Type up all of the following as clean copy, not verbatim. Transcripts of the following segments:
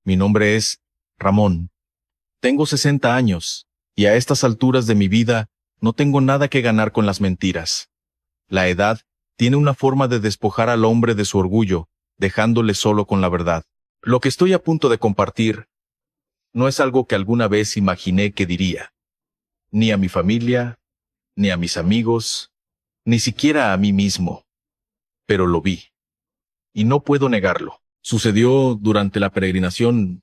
Mi nombre es Ramón. Tengo 60 años, y a estas alturas de mi vida no tengo nada que ganar con las mentiras. La edad tiene una forma de despojar al hombre de su orgullo, dejándole solo con la verdad. Lo que estoy a punto de compartir no es algo que alguna vez imaginé que diría, ni a mi familia, ni a mis amigos, ni siquiera a mí mismo. Pero lo vi, y no puedo negarlo. Sucedió durante la peregrinación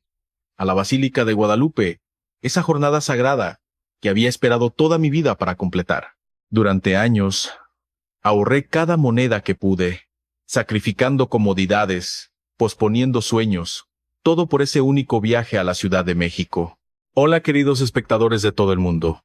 a la Basílica de Guadalupe, esa jornada sagrada que había esperado toda mi vida para completar. Durante años, ahorré cada moneda que pude, sacrificando comodidades, posponiendo sueños, todo por ese único viaje a la Ciudad de México. Hola, queridos espectadores de todo el mundo.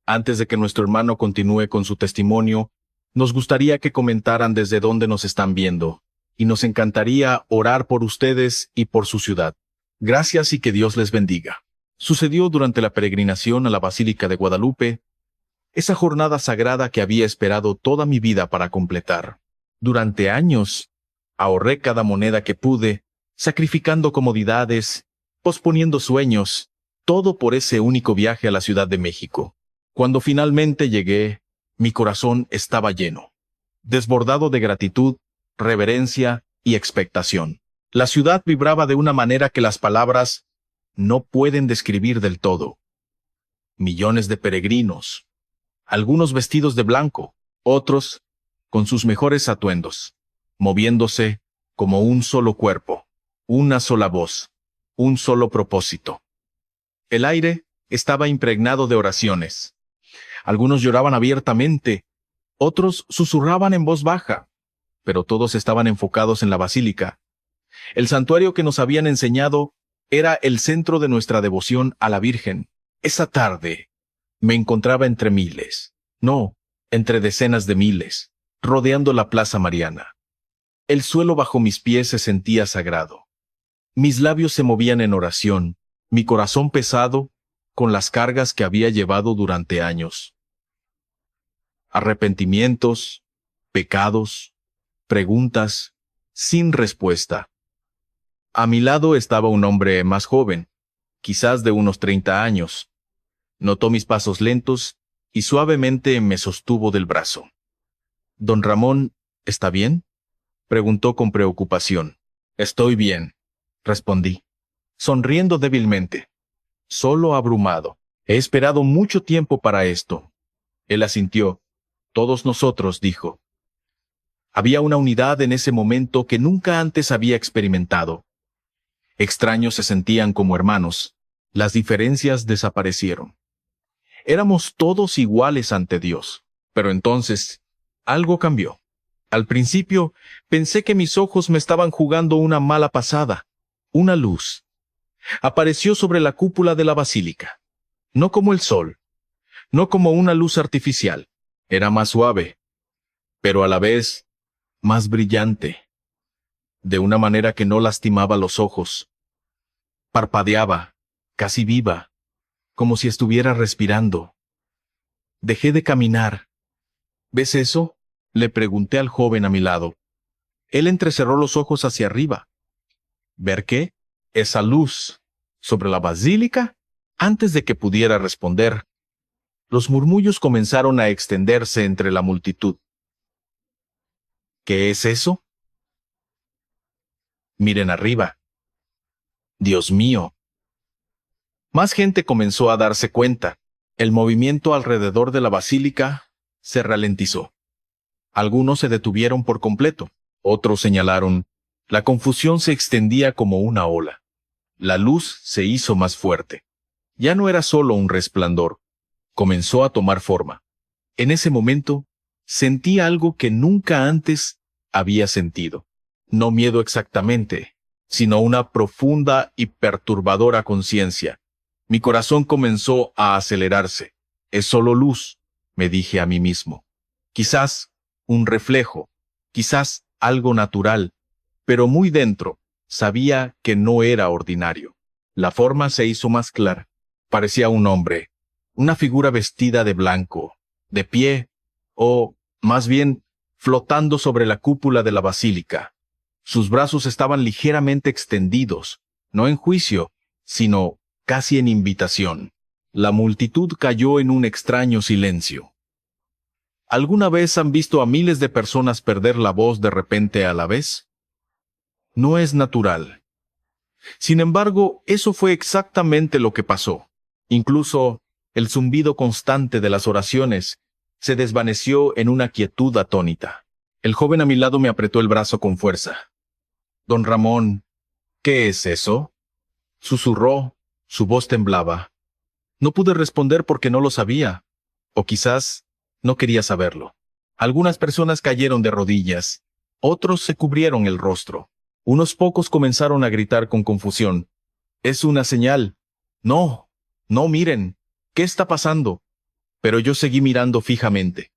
Antes de que nuestro hermano continúe con su testimonio, nos gustaría que comentaran desde dónde nos están viendo, y nos encantaría orar por ustedes y por su ciudad. Gracias y que Dios les bendiga. Sucedió durante la peregrinación a la Basílica de Guadalupe, esa jornada sagrada que había esperado toda mi vida para completar. Durante años, ahorré cada moneda que pude, sacrificando comodidades, posponiendo sueños, todo por ese único viaje a la Ciudad de México. Cuando finalmente llegué, mi corazón estaba lleno, desbordado de gratitud, reverencia y expectación. La ciudad vibraba de una manera que las palabras no pueden describir del todo. Millones de peregrinos, algunos vestidos de blanco, otros con sus mejores atuendos, moviéndose como un solo cuerpo, una sola voz, un solo propósito. El aire estaba impregnado de oraciones. Algunos lloraban abiertamente, otros susurraban en voz baja, pero todos estaban enfocados en la basílica. El santuario que nos habían enseñado era el centro de nuestra devoción a la Virgen. Esa tarde me encontraba entre miles, no, entre decenas de miles, rodeando la Plaza Mariana. El suelo bajo mis pies se sentía sagrado. Mis labios se movían en oración, mi corazón pesado con las cargas que había llevado durante años. Arrepentimientos, pecados, preguntas, sin respuesta. A mi lado estaba un hombre más joven, quizás de unos 30 años. Notó mis pasos lentos y suavemente me sostuvo del brazo. «Don Ramón, ¿está bien?», preguntó con preocupación. «Estoy bien», respondí, sonriendo débilmente. «Solo abrumado. He esperado mucho tiempo para esto». Él asintió. «Todos nosotros», dijo. Había una unidad en ese momento que nunca antes había experimentado. Extraños se sentían como hermanos. Las diferencias desaparecieron. Éramos todos iguales ante Dios. Pero entonces, algo cambió. Al principio, pensé que mis ojos me estaban jugando una mala pasada. Una luz apareció sobre la cúpula de la basílica. No como el sol, no como una luz artificial. Era más suave, pero a la vez más brillante, de una manera que no lastimaba los ojos. Parpadeaba, casi viva, como si estuviera respirando. Dejé de caminar. ¿Ves eso?, le pregunté al joven a mi lado. Él entrecerró los ojos hacia arriba. ¿Ver qué? Esa luz sobre la basílica. Antes de que pudiera responder, los murmullos comenzaron a extenderse entre la multitud. ¿Qué es eso? Miren arriba. Dios mío. Más gente comenzó a darse cuenta. El movimiento alrededor de la basílica se ralentizó. Algunos se detuvieron por completo. Otros señalaron. La confusión se extendía como una ola. La luz se hizo más fuerte. Ya no era solo un resplandor. Comenzó a tomar forma. En ese momento, sentí algo que nunca antes había sentido. No miedo exactamente, sino una profunda y perturbadora conciencia. Mi corazón comenzó a acelerarse. Es solo luz, me dije a mí mismo. Quizás un reflejo, quizás algo natural, pero muy dentro sabía que no era ordinario. La forma se hizo más clara. Parecía un hombre, una figura vestida de blanco, de pie, o, más bien, flotando sobre la cúpula de la basílica. Sus brazos estaban ligeramente extendidos, no en juicio, sino casi en invitación. La multitud cayó en un extraño silencio. ¿Alguna vez han visto a miles de personas perder la voz de repente a la vez? No es natural. Sin embargo, eso fue exactamente lo que pasó. Incluso el zumbido constante de las oraciones se desvaneció en una quietud atónita. El joven a mi lado me apretó el brazo con fuerza. Don Ramón, ¿qué es eso?, susurró, su voz temblaba. No pude responder porque no lo sabía, o quizás no quería saberlo. Algunas personas cayeron de rodillas, otros se cubrieron el rostro. Unos pocos comenzaron a gritar con confusión. «Es una señal. No, no, miren, ¿qué está pasando?». Pero yo seguí mirando fijamente.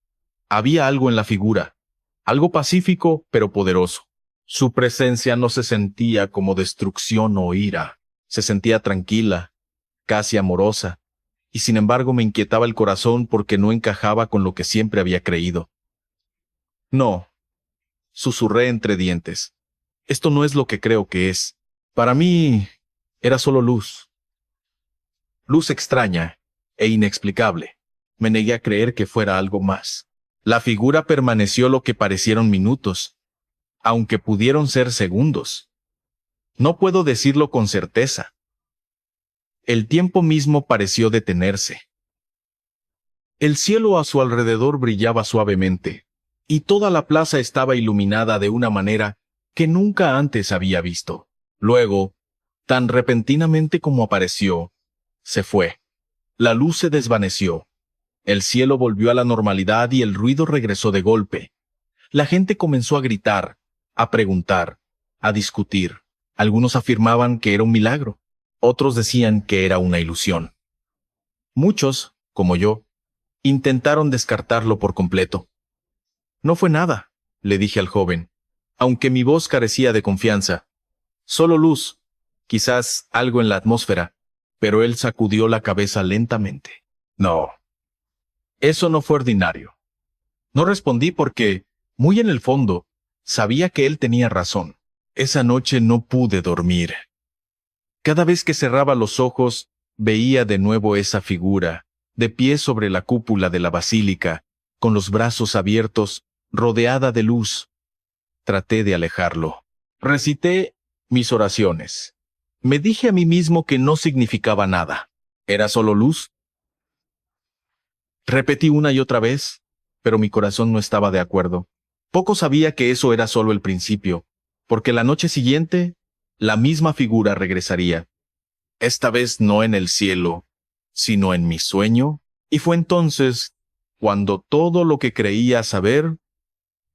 Había algo en la figura, algo pacífico pero poderoso. Su presencia no se sentía como destrucción o ira, se sentía tranquila, casi amorosa, y sin embargo me inquietaba el corazón porque no encajaba con lo que siempre había creído. «No», susurré entre dientes. «Esto no es lo que creo que es. Para mí, era solo luz. Luz extraña e inexplicable. Me negué a creer que fuera algo más». La figura permaneció lo que parecieron minutos, aunque pudieron ser segundos. No puedo decirlo con certeza. El tiempo mismo pareció detenerse. El cielo a su alrededor brillaba suavemente, y toda la plaza estaba iluminada de una manera que nunca antes había visto. Luego, tan repentinamente como apareció, se fue. La luz se desvaneció. El cielo volvió a la normalidad y el ruido regresó de golpe. La gente comenzó a gritar, a preguntar, a discutir. Algunos afirmaban que era un milagro. Otros decían que era una ilusión. Muchos, como yo, intentaron descartarlo por completo. «No fue nada», le dije al joven, aunque mi voz carecía de confianza. «Solo luz, quizás algo en la atmósfera», pero él sacudió la cabeza lentamente. «No, eso no fue ordinario». No respondí porque, muy en el fondo, sabía que él tenía razón. Esa noche no pude dormir. Cada vez que cerraba los ojos, veía de nuevo esa figura, de pie sobre la cúpula de la basílica, con los brazos abiertos, rodeada de luz. Traté de alejarlo. Recité mis oraciones. Me dije a mí mismo que no significaba nada. ¿Era solo luz? Repetí una y otra vez, pero mi corazón no estaba de acuerdo. Poco sabía que eso era solo el principio, porque la noche siguiente, la misma figura regresaría. Esta vez no en el cielo, sino en mi sueño, y fue entonces cuando todo lo que creía saber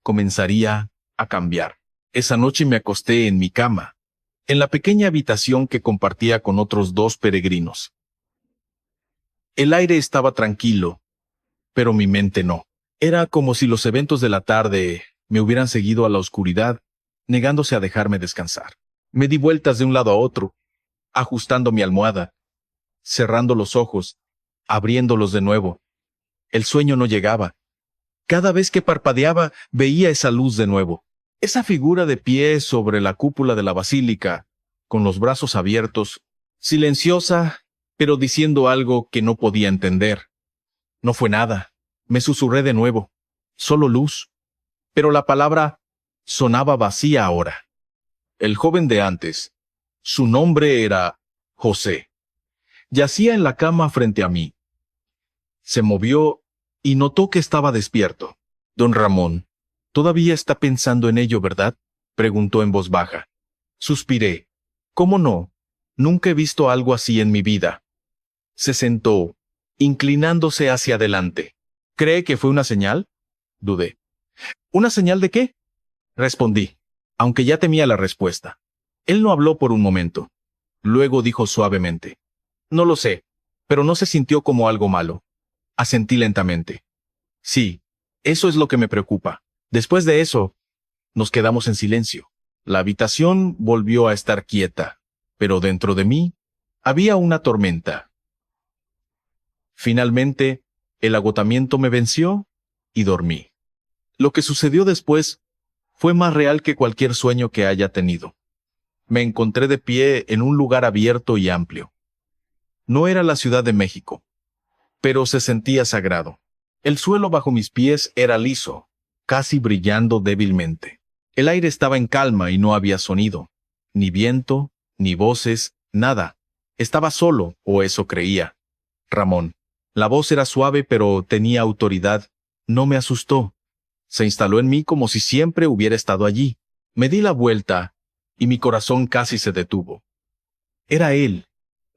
comenzaría a cambiar. Esa noche me acosté en mi cama, en la pequeña habitación que compartía con otros 2 peregrinos. El aire estaba tranquilo, pero mi mente no. Era como si los eventos de la tarde me hubieran seguido a la oscuridad, negándose a dejarme descansar. Me di vueltas de un lado a otro, ajustando mi almohada, cerrando los ojos, abriéndolos de nuevo. El sueño no llegaba. Cada vez que parpadeaba, veía esa luz de nuevo. Esa figura de pie sobre la cúpula de la basílica, con los brazos abiertos, silenciosa, pero diciendo algo que no podía entender. No fue nada. Me susurré de nuevo. Solo luz. Pero la palabra sonaba vacía ahora. El joven de antes, su nombre era José. Yacía en la cama frente a mí. Se movió y notó que estaba despierto. «Don Ramón, todavía está pensando en ello, ¿verdad?», preguntó en voz baja. Suspiré. «¿Cómo no? Nunca he visto algo así en mi vida». Se sentó, inclinándose hacia adelante. «¿Cree que fue una señal?», dudé. «¿Una señal de qué?», respondí, aunque ya temía la respuesta. Él no habló por un momento. Luego dijo suavemente: «No lo sé, pero no se sintió como algo malo». Asentí lentamente. «Sí, eso es lo que me preocupa». Después de eso, nos quedamos en silencio. La habitación volvió a estar quieta, pero dentro de mí había una tormenta. Finalmente, el agotamiento me venció y dormí. Lo que sucedió después fue más real que cualquier sueño que haya tenido. Me encontré de pie en un lugar abierto y amplio. No era la Ciudad de México, pero se sentía sagrado. El suelo bajo mis pies era liso, casi brillando débilmente. El aire estaba en calma y no había sonido, ni viento, ni voces, nada. Estaba solo, o eso creía. Ramón. La voz era suave, pero tenía autoridad. No me asustó. Se instaló en mí como si siempre hubiera estado allí. Me di la vuelta, y mi corazón casi se detuvo. Era él,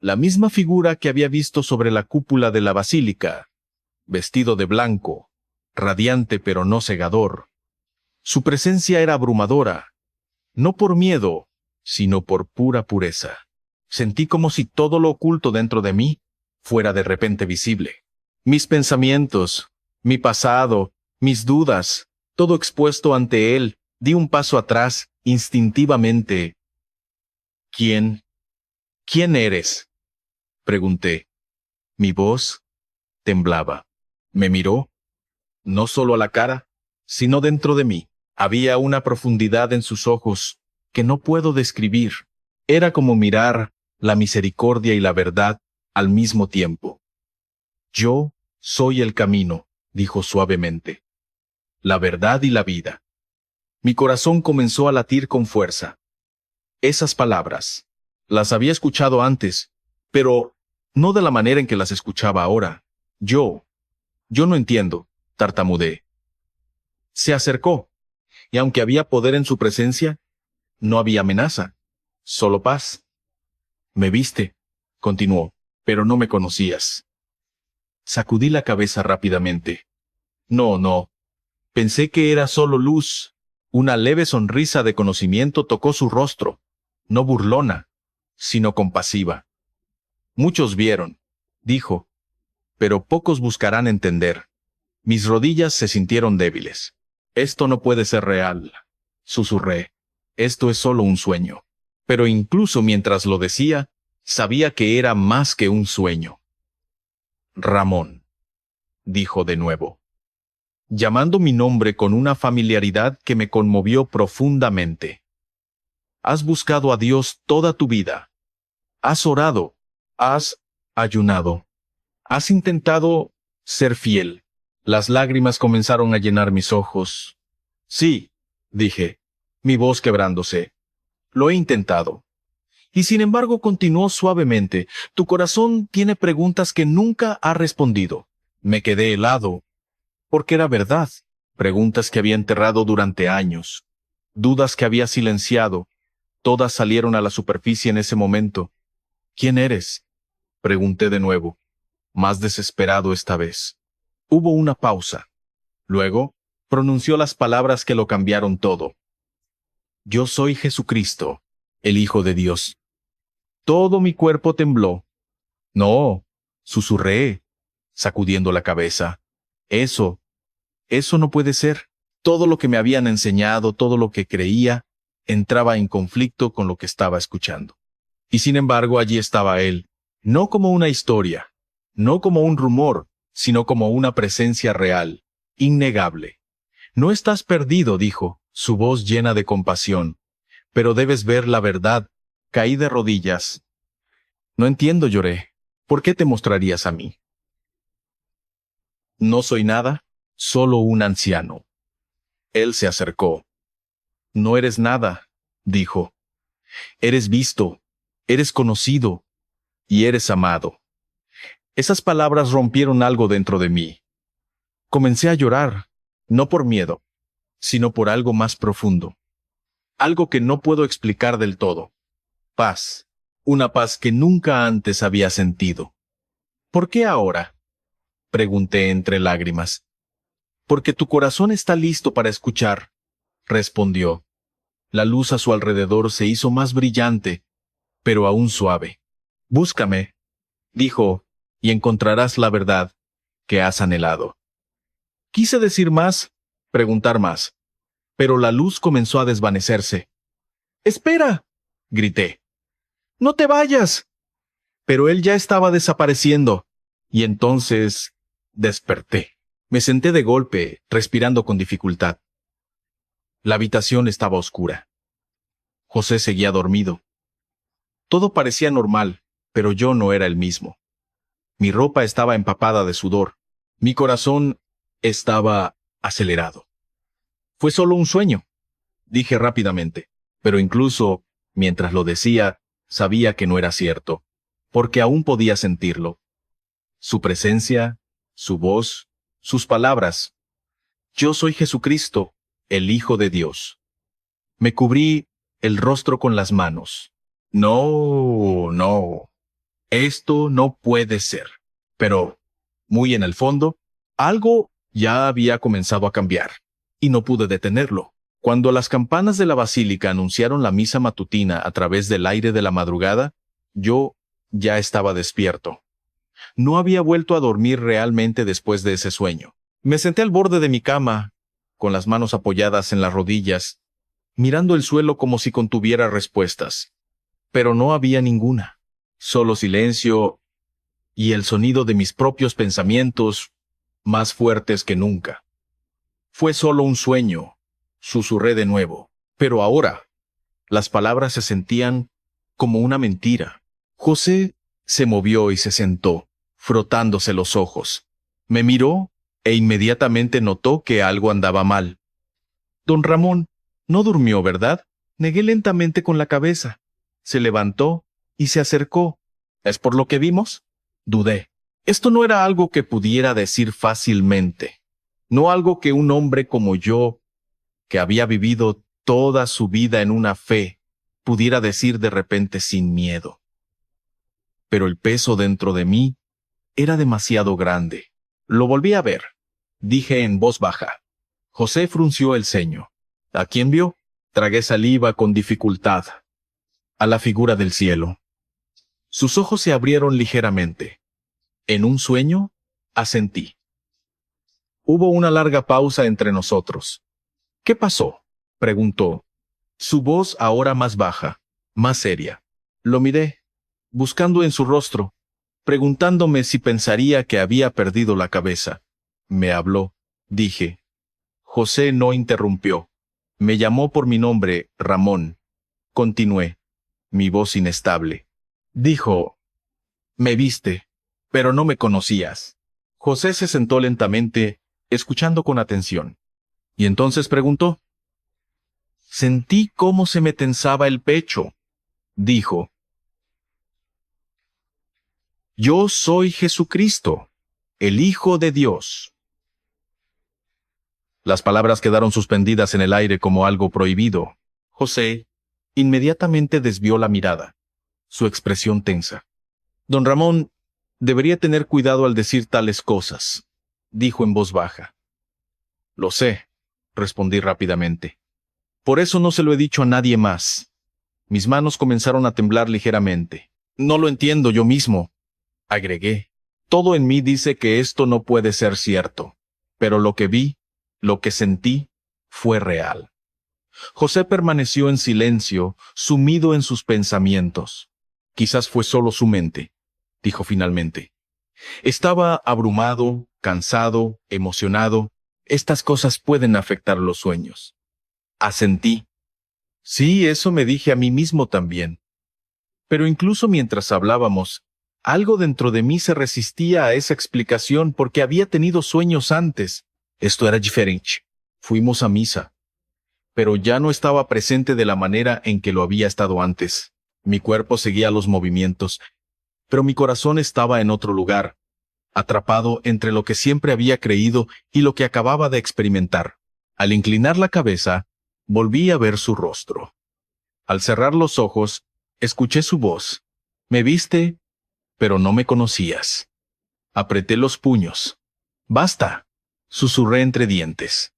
la misma figura que había visto sobre la cúpula de la basílica, vestido de blanco, radiante pero no cegador. Su presencia era abrumadora, no por miedo, sino por pura pureza. Sentí como si todo lo oculto dentro de mí fuera de repente visible. Mis pensamientos, mi pasado, mis dudas, todo expuesto ante él. Di un paso atrás, instintivamente. ¿Quién eres?, pregunté. Mi voz temblaba. Me miró, no solo a la cara, sino dentro de mí. Había una profundidad en sus ojos que no puedo describir. Era como mirar la misericordia y la verdad al mismo tiempo. Yo soy el camino, dijo suavemente, la verdad y la vida. Mi corazón comenzó a latir con fuerza. Esas palabras las había escuchado antes, pero no de la manera en que las escuchaba ahora. Yo no entiendo, tartamudeé. Se acercó, y aunque había poder en su presencia, no había amenaza, solo paz. Me viste, continuó, pero no me conocías. Sacudí la cabeza rápidamente. No, pensé que era solo luz. Una leve sonrisa de conocimiento tocó su rostro, no burlona, sino compasiva. Muchos vieron, dijo, pero pocos buscarán entender. Mis rodillas se sintieron débiles. Esto no puede ser real, susurré. Esto es solo un sueño. Pero incluso mientras lo decía, sabía que era más que un sueño. Ramón, dijo de nuevo, llamando mi nombre con una familiaridad que me conmovió profundamente. Has buscado a Dios toda tu vida. Has orado, has ayunado, has intentado ser fiel. Las lágrimas comenzaron a llenar mis ojos. Sí, dije, mi voz quebrándose. Lo he intentado. Y sin embargo continuó suavemente, tu corazón tiene preguntas que nunca ha respondido. Me quedé helado, porque era verdad. Preguntas que había enterrado durante años. Dudas que había silenciado. Todas salieron a la superficie en ese momento. ¿Quién eres?, pregunté de nuevo, más desesperado esta vez. Hubo una pausa. Luego, pronunció las palabras que lo cambiaron todo. Yo soy Jesucristo, el Hijo de Dios. Todo mi cuerpo tembló. No, susurré, sacudiendo la cabeza. Eso no puede ser. Todo lo que me habían enseñado, todo lo que creía, entraba en conflicto con lo que estaba escuchando. Y sin embargo, allí estaba él, no como una historia, no como un rumor, sino como una presencia real, innegable. No estás perdido, dijo, su voz llena de compasión, pero debes ver la verdad. Caí de rodillas. No entiendo, lloré. ¿Por qué te mostrarías a mí? No soy nada, solo un anciano. Él se acercó. No eres nada, dijo. Eres visto, eres conocido y eres amado. Esas palabras rompieron algo dentro de mí. Comencé a llorar, no por miedo, sino por algo más profundo. Algo que no puedo explicar del todo. Paz, una paz que nunca antes había sentido. ¿Por qué ahora?, pregunté entre lágrimas. Porque tu corazón está listo para escuchar, respondió. La luz a su alrededor se hizo más brillante, pero aún suave. Búscame, dijo, y encontrarás la verdad que has anhelado. Quise decir más, preguntar más, pero la luz comenzó a desvanecerse. ¡Espera!, grité. ¡No te vayas! Pero él ya estaba desapareciendo, y entonces desperté. Me senté de golpe, respirando con dificultad. La habitación estaba oscura. José seguía dormido. Todo parecía normal, pero yo no era el mismo. Mi ropa estaba empapada de sudor. Mi corazón estaba acelerado. Fue solo un sueño, dije rápidamente, pero incluso, mientras lo decía, sabía que no era cierto, porque aún podía sentirlo. Su presencia, su voz, sus palabras. Yo soy Jesucristo, el Hijo de Dios. Me cubrí el rostro con las manos. No, no. Esto no puede ser. Pero, muy en el fondo, algo ya había comenzado a cambiar, y no pude detenerlo. Cuando las campanas de la basílica anunciaron la misa matutina a través del aire de la madrugada, yo ya estaba despierto. No había vuelto a dormir realmente después de ese sueño. Me senté al borde de mi cama, con las manos apoyadas en las rodillas, mirando el suelo como si contuviera respuestas. Pero no había ninguna. Solo silencio y el sonido de mis propios pensamientos, más fuertes que nunca. Fue solo un sueño, susurré de nuevo. Pero ahora, las palabras se sentían como una mentira. José se movió y se sentó, frotándose los ojos. Me miró e inmediatamente notó que algo andaba mal. Don Ramón, no durmió, ¿verdad? Negué lentamente con la cabeza. Se levantó y se acercó. ¿Es por lo que vimos? Dudé. Esto no era algo que pudiera decir fácilmente. No algo que un hombre como yo, que había vivido toda su vida en una fe, pudiera decir de repente sin miedo. Pero el peso dentro de mí era demasiado grande. Lo volví a ver. Dije en voz baja. José frunció el ceño. ¿A quién vio? Tragué saliva con dificultad. A la figura del cielo. Sus ojos se abrieron ligeramente. En un sueño, asentí. Hubo una larga pausa entre nosotros. ¿Qué pasó?, preguntó. Su voz ahora más baja, más seria. Lo miré, buscando en su rostro, preguntándome si pensaría que había perdido la cabeza. Me habló, dije. José no interrumpió. Me llamó por mi nombre, Ramón. Continué, mi voz inestable. Dijo, me viste, pero no me conocías. José se sentó lentamente, escuchando con atención. Y entonces preguntó. Sentí cómo se me tensaba el pecho, dijo. Yo soy Jesucristo, el Hijo de Dios. Las palabras quedaron suspendidas en el aire como algo prohibido. José inmediatamente desvió la mirada, su expresión tensa. Don Ramón debería tener cuidado al decir tales cosas, dijo en voz baja. Lo sé, respondí rápidamente. Por eso no se lo he dicho a nadie más. Mis manos comenzaron a temblar ligeramente. No lo entiendo yo mismo, agregué. Todo en mí dice que esto no puede ser cierto, pero lo que vi, lo que sentí, fue real. José permaneció en silencio, sumido en sus pensamientos. Quizás fue solo su mente, dijo finalmente. Estaba abrumado, cansado, emocionado. Estas cosas pueden afectar los sueños. Asentí. Sí, eso me dije a mí mismo también. Pero incluso mientras hablábamos, algo dentro de mí se resistía a esa explicación porque había tenido sueños antes. Esto era diferente. Fuimos a misa. Pero ya no estaba presente de la manera en que lo había estado antes. Mi cuerpo seguía los movimientos, pero mi corazón estaba en otro lugar, atrapado entre lo que siempre había creído y lo que acababa de experimentar. Al inclinar la cabeza, volví a ver su rostro. Al cerrar los ojos, escuché su voz. Me viste, pero no me conocías. Apreté los puños. Basta, susurré entre dientes.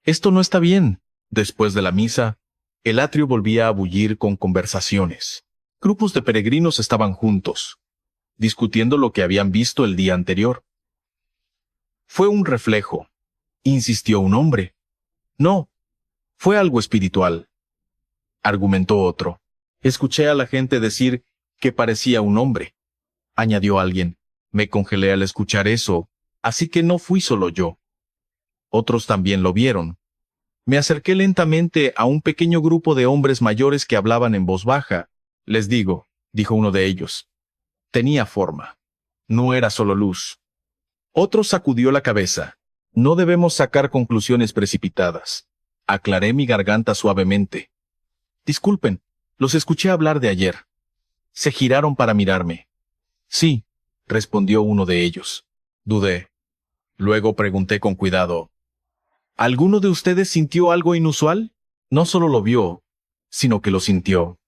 Esto no está bien. Después de la misa, el atrio volvía a bullir con conversaciones. Grupos de peregrinos estaban juntos, discutiendo lo que habían visto el día anterior. Fue un reflejo, insistió un hombre. No, fue algo espiritual, argumentó otro. Escuché a la gente decir que parecía un hombre, añadió alguien. Me congelé al escuchar eso, así que no fui solo yo. Otros también lo vieron. Me acerqué lentamente a un pequeño grupo de hombres mayores que hablaban en voz baja. Les digo, dijo uno de ellos. Tenía forma. No era solo luz. Otro sacudió la cabeza. No debemos sacar conclusiones precipitadas. Aclaré mi garganta suavemente. Disculpen, los escuché hablar de ayer. Se giraron para mirarme. Sí, respondió uno de ellos. Dudé. Luego pregunté con cuidado. ¿Alguno de ustedes sintió algo inusual? No solo lo vio, sino que lo sintió.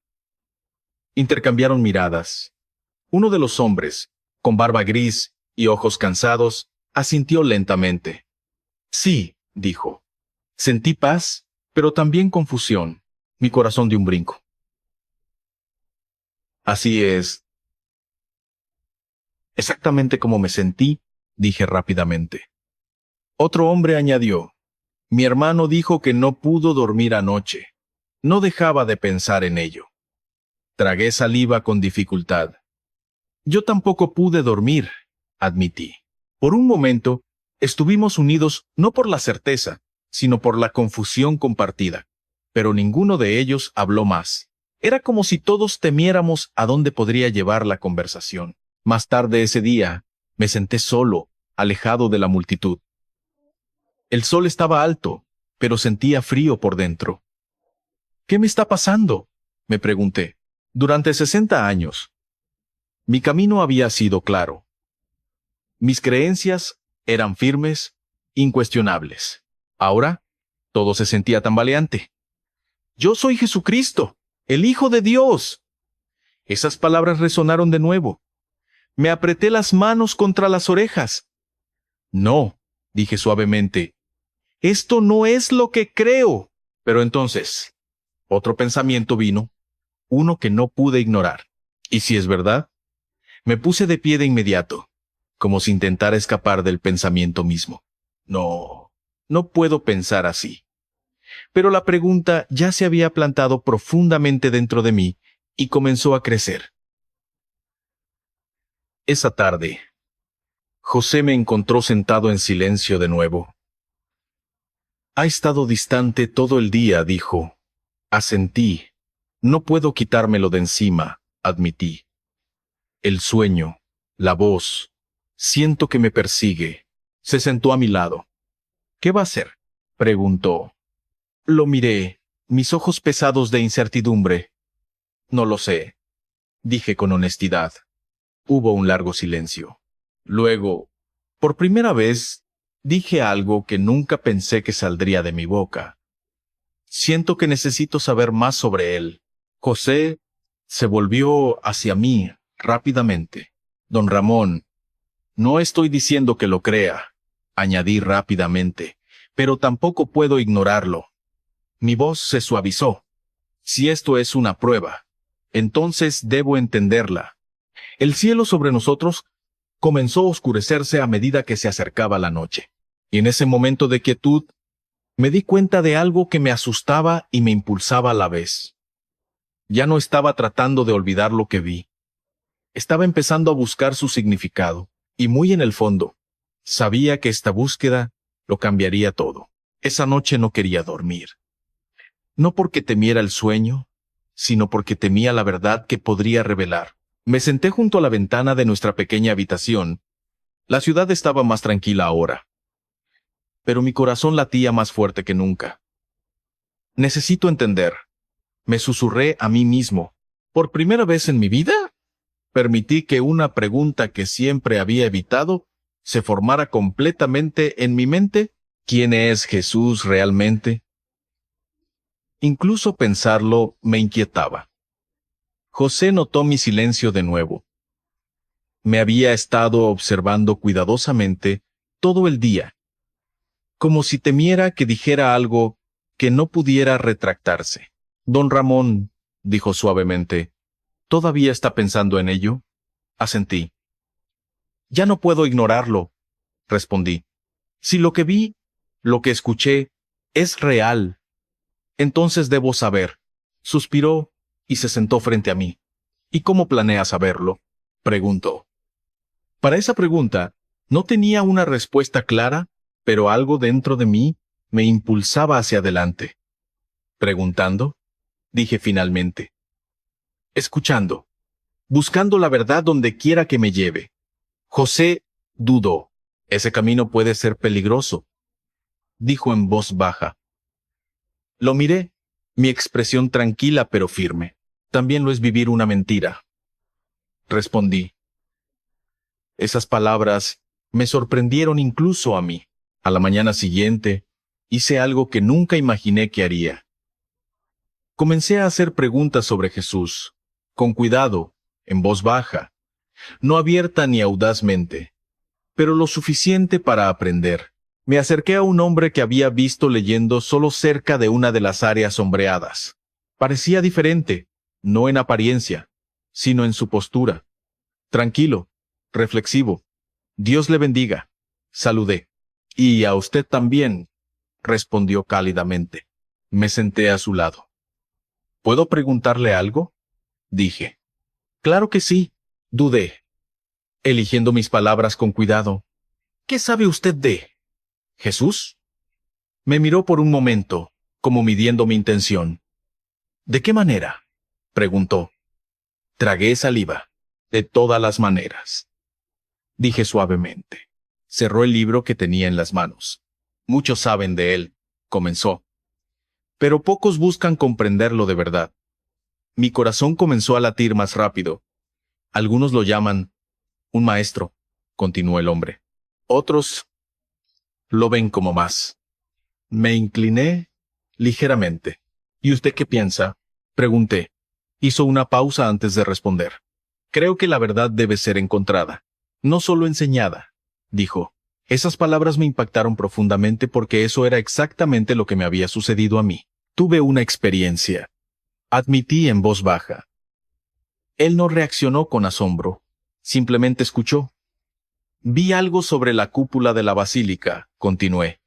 Intercambiaron miradas. Uno de los hombres, con barba gris y ojos cansados, asintió lentamente. Sí, dijo. Sentí paz, pero también confusión. Mi corazón dio un brinco. Así es. Exactamente como me sentí, dije rápidamente. Otro hombre añadió. Mi hermano dijo que no pudo dormir anoche. No dejaba de pensar en ello. Tragué saliva con dificultad. Yo tampoco pude dormir, admití. Por un momento, estuvimos unidos no por la certeza, sino por la confusión compartida. Pero ninguno de ellos habló más. Era como si todos temiéramos a dónde podría llevar la conversación. Más tarde ese día, me senté solo, alejado de la multitud. El sol estaba alto, pero sentía frío por dentro. ¿Qué me está pasando?, me pregunté. Durante 60 años, mi camino había sido claro. Mis creencias eran firmes, incuestionables. Ahora, todo se sentía tambaleante. Yo soy Jesucristo, el Hijo de Dios. Esas palabras resonaron de nuevo. Me apreté las manos contra las orejas. No, dije suavemente. Esto no es lo que creo. Pero entonces, otro pensamiento vino, uno que no pude ignorar. ¿Y si es verdad? Me puse de pie de inmediato, como si intentara escapar del pensamiento mismo. No, no puedo pensar así. Pero la pregunta ya se había plantado profundamente dentro de mí y comenzó a crecer. Esa tarde, José me encontró sentado en silencio de nuevo. Ha estado distante todo el día, dijo. Asentí. No puedo quitármelo de encima, admití. El sueño, la voz, siento que me persigue. Se sentó a mi lado. ¿Qué va a hacer?, preguntó. Lo miré, mis ojos pesados de incertidumbre. No lo sé, dije con honestidad. Hubo un largo silencio. Luego, por primera vez, dije algo que nunca pensé que saldría de mi boca. Siento que necesito saber más sobre él. José se volvió hacia mí rápidamente. Don Ramón, no estoy diciendo que lo crea, añadí rápidamente, pero tampoco puedo ignorarlo. Mi voz se suavizó. Si esto es una prueba, entonces debo entenderla. El cielo sobre nosotros comenzó a oscurecerse a medida que se acercaba la noche. Y en ese momento de quietud, me di cuenta de algo que me asustaba y me impulsaba a la vez. Ya no estaba tratando de olvidar lo que vi. Estaba empezando a buscar su significado, y muy en el fondo, sabía que esta búsqueda lo cambiaría todo. Esa noche no quería dormir. No porque temiera el sueño, sino porque temía la verdad que podría revelar. Me senté junto a la ventana de nuestra pequeña habitación. La ciudad estaba más tranquila ahora, pero mi corazón latía más fuerte que nunca. Necesito entender, me susurré a mí mismo. ¿Por primera vez en mi vida? Permití que una pregunta que siempre había evitado se formara completamente en mi mente. ¿Quién es Jesús realmente? Incluso pensarlo me inquietaba. José notó mi silencio de nuevo. Me había estado observando cuidadosamente todo el día, como si temiera que dijera algo que no pudiera retractarse. Don Ramón, dijo suavemente, ¿todavía está pensando en ello? Asentí. Ya no puedo ignorarlo, respondí. Si lo que vi, lo que escuché, es real, entonces debo saber. Suspiró y se sentó frente a mí. ¿Y cómo planea saberlo?, preguntó. Para esa pregunta, no tenía una respuesta clara, pero algo dentro de mí me impulsaba hacia adelante. Preguntando, dije finalmente. Escuchando. buscando la verdad donde quiera que me lleve. José dudó. Ese camino puede ser peligroso, dijo en voz baja. Lo miré, mi expresión tranquila pero firme. También lo es vivir una mentira. Respondí. Esas palabras me sorprendieron incluso a mí. A la mañana siguiente, hice algo que nunca imaginé que haría. Comencé a hacer preguntas sobre Jesús, con cuidado, en voz baja, no abierta ni audazmente, pero lo suficiente para aprender. Me acerqué a un hombre que había visto leyendo solo cerca de una de las áreas sombreadas. Parecía diferente, no en apariencia, sino en su postura. Tranquilo, reflexivo. Dios le bendiga. Saludé. Y a usted también, respondió cálidamente. Me senté a su lado. ¿Puedo preguntarle algo? Dije. Claro que sí, dudé, eligiendo mis palabras con cuidado. ¿Qué sabe usted de Jesús? Me miró por un momento, como midiendo mi intención. ¿De qué manera? Preguntó. Tragué saliva. De todas las maneras, dije suavemente. Cerró el libro que tenía en las manos. Muchos saben de él, comenzó. Pero pocos buscan comprenderlo de verdad. Mi corazón comenzó a latir más rápido. Algunos lo llaman un maestro, continuó el hombre. Otros lo ven como más. Me incliné ligeramente. ¿Y usted qué piensa? Pregunté. Hizo una pausa antes de responder. Creo que la verdad debe ser encontrada, no solo enseñada, dijo. Esas palabras me impactaron profundamente porque eso era exactamente lo que me había sucedido a mí. Tuve una experiencia. Admití en voz baja. Él no reaccionó con asombro, simplemente escuchó. Vi algo sobre la cúpula de la basílica, continué.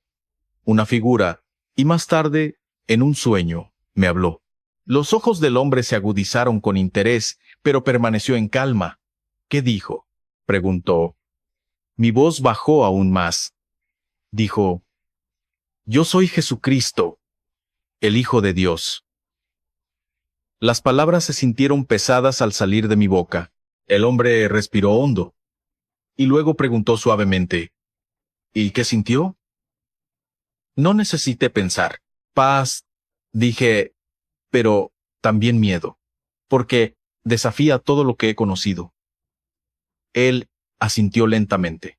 Una figura, y más tarde, en un sueño, me habló. Los ojos del hombre se agudizaron con interés, pero permaneció en calma. ¿Qué dijo? Preguntó. Mi voz bajó aún más. Dijo, yo soy Jesucristo, el Hijo de Dios. Las palabras se sintieron pesadas al salir de mi boca. El hombre respiró hondo, y luego preguntó suavemente, ¿y qué sintió? No necesité pensar. Paz, dije, pero también miedo, porque desafía todo lo que he conocido. Él asintió lentamente.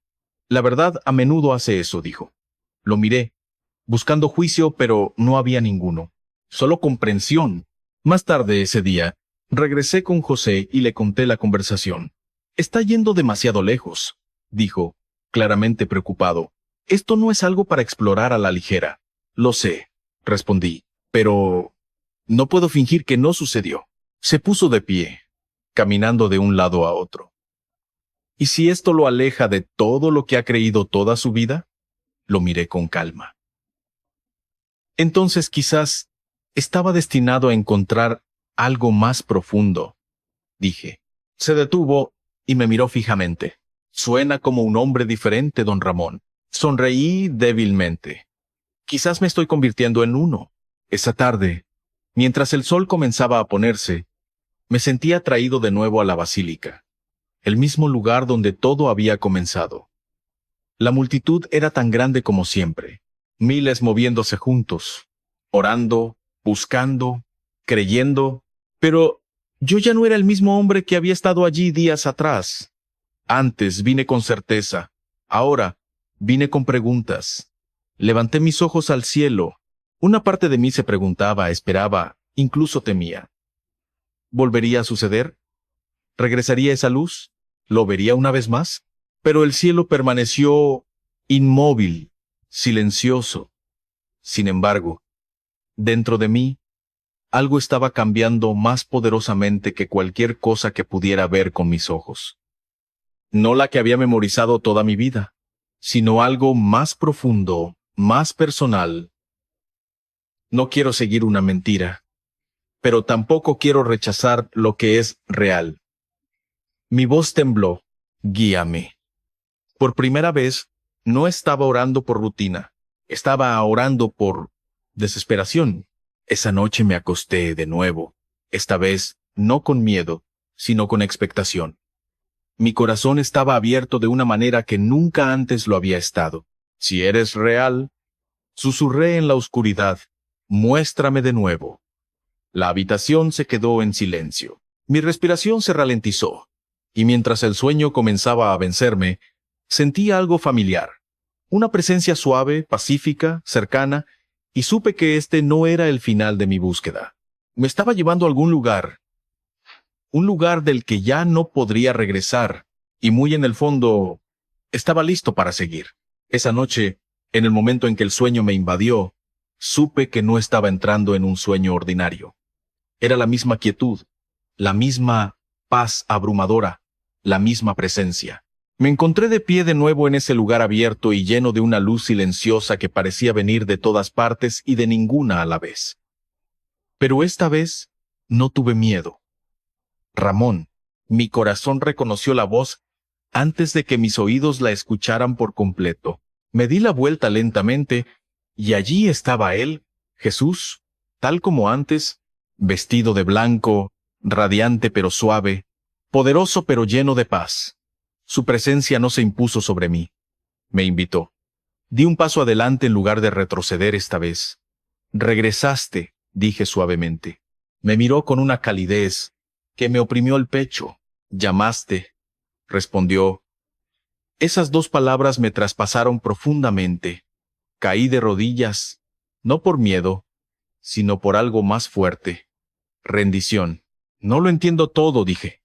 La verdad a menudo hace eso, dijo. Lo miré, buscando juicio, pero no había ninguno. Solo comprensión. Más tarde ese día, regresé con José y le conté la conversación. Está yendo demasiado lejos, dijo, claramente preocupado. Esto no es algo para explorar a la ligera. Lo sé, respondí, pero no puedo fingir que no sucedió. Se puso de pie, caminando de un lado a otro. ¿Y si esto lo aleja de todo lo que ha creído toda su vida? Lo miré con calma. Entonces quizás estaba destinado a encontrar algo más profundo, dije. Se detuvo y me miró fijamente. Suena como un hombre diferente, don Ramón. Sonreí débilmente. Quizás me estoy convirtiendo en uno. Esa tarde, mientras el sol comenzaba a ponerse, me sentí atraído de nuevo a la basílica, el mismo lugar donde todo había comenzado. La multitud era tan grande como siempre, miles moviéndose juntos, orando, buscando, creyendo, pero yo ya no era el mismo hombre que había estado allí días atrás. Antes vine con certeza, ahora vine con preguntas. Levanté mis ojos al cielo. Una parte de mí se preguntaba, esperaba, incluso temía. ¿Volvería a suceder? ¿Regresaría esa luz? ¿Lo vería una vez más? Pero el cielo permaneció inmóvil, silencioso. Sin embargo, dentro de mí, algo estaba cambiando más poderosamente que cualquier cosa que pudiera ver con mis ojos. No la que había memorizado toda mi vida, sino algo más profundo, más personal. No quiero seguir una mentira, pero tampoco quiero rechazar lo que es real. Mi voz tembló. Guíame. Por primera vez, no estaba orando por rutina. Estaba orando por desesperación. Esa noche me acosté de nuevo. Esta vez, no con miedo, sino con expectación. Mi corazón estaba abierto de una manera que nunca antes lo había estado. Si eres real, susurré en la oscuridad, muéstrame de nuevo. La habitación se quedó en silencio. Mi respiración se ralentizó, y mientras el sueño comenzaba a vencerme, sentí algo familiar. Una presencia suave, pacífica, cercana, y supe que este no era el final de mi búsqueda. Me estaba llevando a algún lugar, un lugar del que ya no podría regresar, y muy en el fondo, estaba listo para seguir. Esa noche, en el momento en que el sueño me invadió, supe que no estaba entrando en un sueño ordinario. Era la misma quietud, la misma paz abrumadora, la misma presencia. Me encontré de pie de nuevo en ese lugar abierto y lleno de una luz silenciosa que parecía venir de todas partes y de ninguna a la vez. Pero esta vez no tuve miedo. Ramón, mi corazón reconoció la voz antes de que mis oídos la escucharan por completo. Me di la vuelta lentamente y allí estaba él, Jesús, tal como antes, vestido de blanco, radiante pero suave, poderoso pero lleno de paz. Su presencia no se impuso sobre mí. Me invitó. Di un paso adelante en lugar de retroceder esta vez. Regresaste, dije suavemente. Me miró con una calidez que me oprimió el pecho. Llamaste, respondió. Esas dos palabras me traspasaron profundamente. Caí de rodillas, no por miedo, sino por algo más fuerte. Rendición. No lo entiendo todo, dije.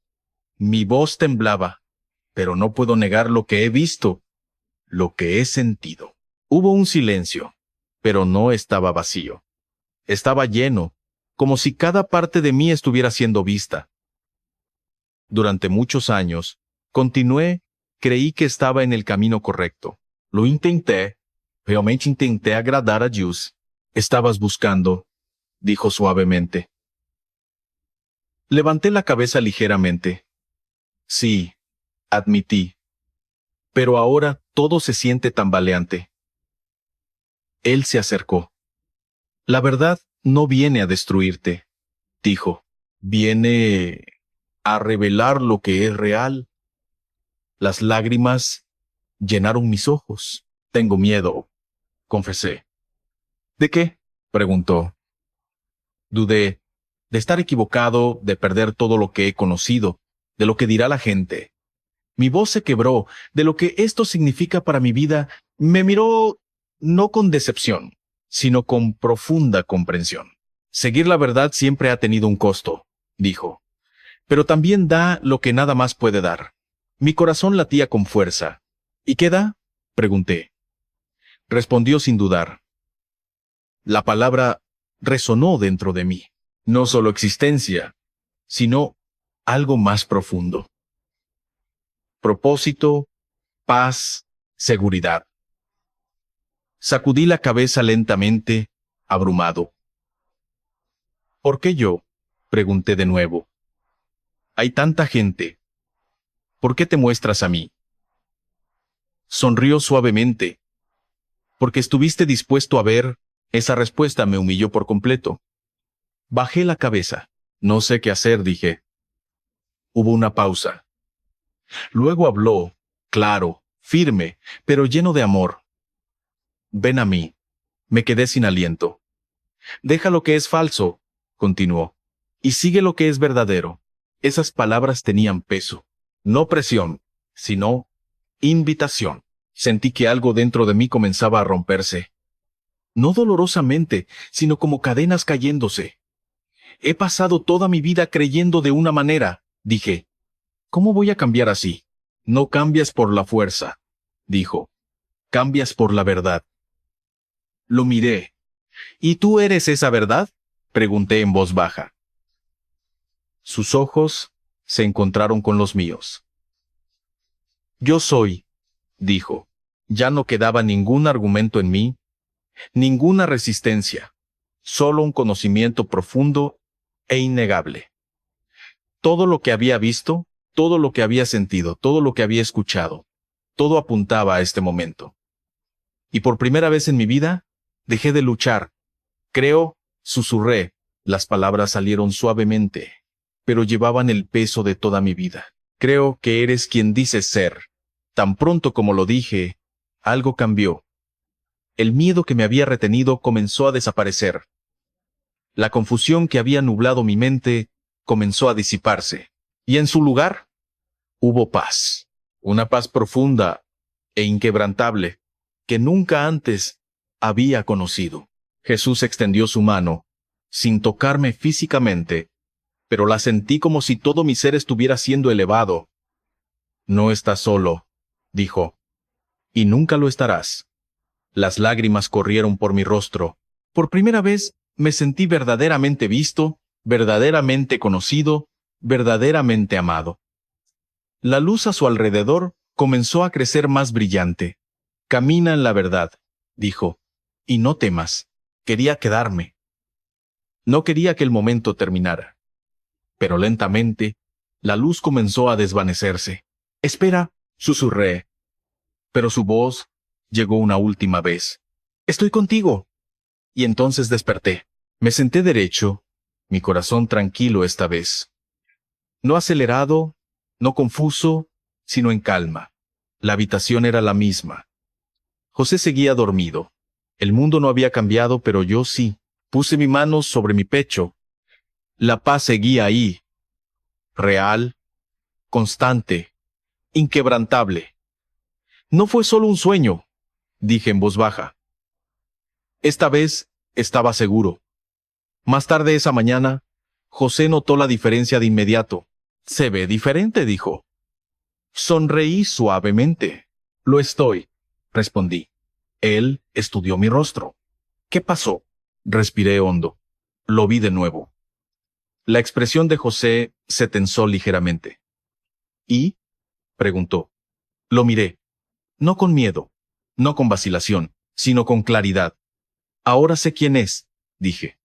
Mi voz temblaba, pero no puedo negar lo que he visto, lo que he sentido. Hubo un silencio, pero no estaba vacío. Estaba lleno, como si cada parte de mí estuviera siendo vista. Durante muchos años, creí que estaba en el camino correcto. Lo intenté, realmente intenté agradar a Dios. Estabas buscando, dijo suavemente. Levanté la cabeza ligeramente. Sí, admití. Pero ahora todo se siente tambaleante. Él se acercó. La verdad no viene a destruirte, dijo. Viene a revelar lo que es real. Las lágrimas llenaron mis ojos. Tengo miedo, confesé. ¿De qué? Preguntó. Dudé, de estar equivocado, de perder todo lo que he conocido, de lo que dirá la gente. Mi voz se quebró, de lo que esto significa para mi vida. Me miró no con decepción, sino con profunda comprensión. Seguir la verdad siempre ha tenido un costo, dijo. Pero también da lo que nada más puede dar. Mi corazón latía con fuerza. ¿Y qué da? Pregunté. Respondió sin dudar. La palabra resonó dentro de mí. No solo existencia, sino algo más profundo. Propósito, paz, seguridad. Sacudí la cabeza lentamente, abrumado. ¿Por qué yo? Pregunté de nuevo. Hay tanta gente. ¿Por qué te muestras a mí? Sonrió suavemente. Porque estuviste dispuesto a ver. Esa respuesta me humilló por completo. Bajé la cabeza. No sé qué hacer, dije. Hubo una pausa. Luego habló, claro, firme, pero lleno de amor. Ven a mí. Me quedé sin aliento. Deja lo que es falso, continuó, y sigue lo que es verdadero. Esas palabras tenían peso. No presión, sino invitación. Sentí que algo dentro de mí comenzaba a romperse. No dolorosamente, sino como cadenas cayéndose. He pasado toda mi vida creyendo de una manera, dije. ¿Cómo voy a cambiar así? No cambias por la fuerza, dijo. Cambias por la verdad. Lo miré. ¿Y tú eres esa verdad? Pregunté en voz baja. Sus ojos se encontraron con los míos. Yo soy, dijo. Ya no quedaba ningún argumento en mí, ninguna resistencia, solo un conocimiento profundo e innegable. Todo lo que había visto, todo lo que había sentido, todo lo que había escuchado, todo apuntaba a este momento. Y por primera vez en mi vida, dejé de luchar. Creo, susurré, las palabras salieron suavemente. pero llevaban el peso de toda mi vida. Creo que eres quien dices ser. Tan pronto como lo dije, algo cambió. El miedo que me había retenido comenzó a desaparecer. La confusión que había nublado mi mente comenzó a disiparse. Y en su lugar, hubo paz. Una paz profunda e inquebrantable que nunca antes había conocido. Jesús extendió su mano, sin tocarme físicamente, pero la sentí como si todo mi ser estuviera siendo elevado. No estás solo, dijo, y nunca lo estarás. Las lágrimas corrieron por mi rostro. Por primera vez me sentí verdaderamente visto, verdaderamente conocido, verdaderamente amado. La luz a su alrededor comenzó a crecer más brillante. Camina en la verdad, dijo, y no temas. Quería quedarme. No quería que el momento terminara. Pero lentamente, la luz comenzó a desvanecerse. Espera, susurré. Pero su voz llegó una última vez. Estoy contigo. Y entonces desperté. Me senté derecho, mi corazón tranquilo esta vez. No acelerado, no confuso, sino en calma. La habitación era la misma. José seguía dormido. El mundo no había cambiado, pero yo sí. Puse mi mano sobre mi pecho. La paz seguía ahí. Real, constante, inquebrantable. No fue solo un sueño, dije en voz baja. Esta vez estaba seguro. Más tarde esa mañana, José notó la diferencia de inmediato. Se ve diferente, dijo. Sonreí suavemente. Lo estoy, respondí. Él estudió mi rostro. ¿Qué pasó? Respiré hondo. Lo vi de nuevo. La expresión de José se tensó ligeramente. ¿Y? Preguntó. Lo miré. No con miedo, no con vacilación, sino con claridad. Ahora sé quién es, dije.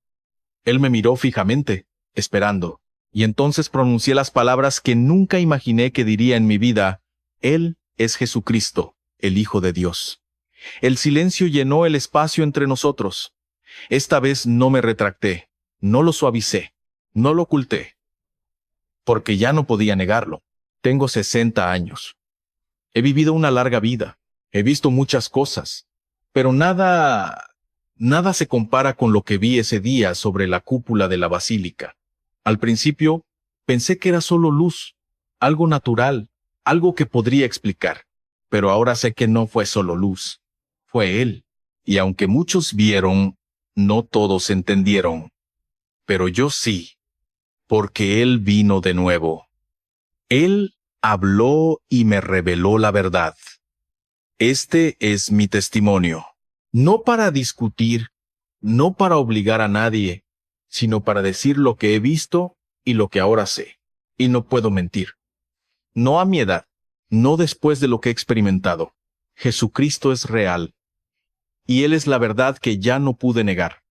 Él me miró fijamente, esperando, y entonces pronuncié las palabras que nunca imaginé que diría en mi vida. Él es Jesucristo, el Hijo de Dios. El silencio llenó el espacio entre nosotros. Esta vez no me retracté, no lo suavicé, no lo oculté. Porque ya no podía negarlo. Tengo 60 años. He vivido una larga vida. He visto muchas cosas. Pero nada se compara con lo que vi ese día sobre la cúpula de la basílica. Al principio, pensé que era solo luz, algo natural, algo que podría explicar. Pero ahora sé que no fue solo luz. Fue Él. Y aunque muchos vieron, no todos entendieron. Pero yo sí, porque Él vino de nuevo. Él habló y me reveló la verdad. Este es mi testimonio. No para discutir, no para obligar a nadie, sino para decir lo que he visto y lo que ahora sé. Y no puedo mentir. No a mi edad, no después de lo que he experimentado. Jesucristo es real. Y Él es la verdad que ya no pude negar.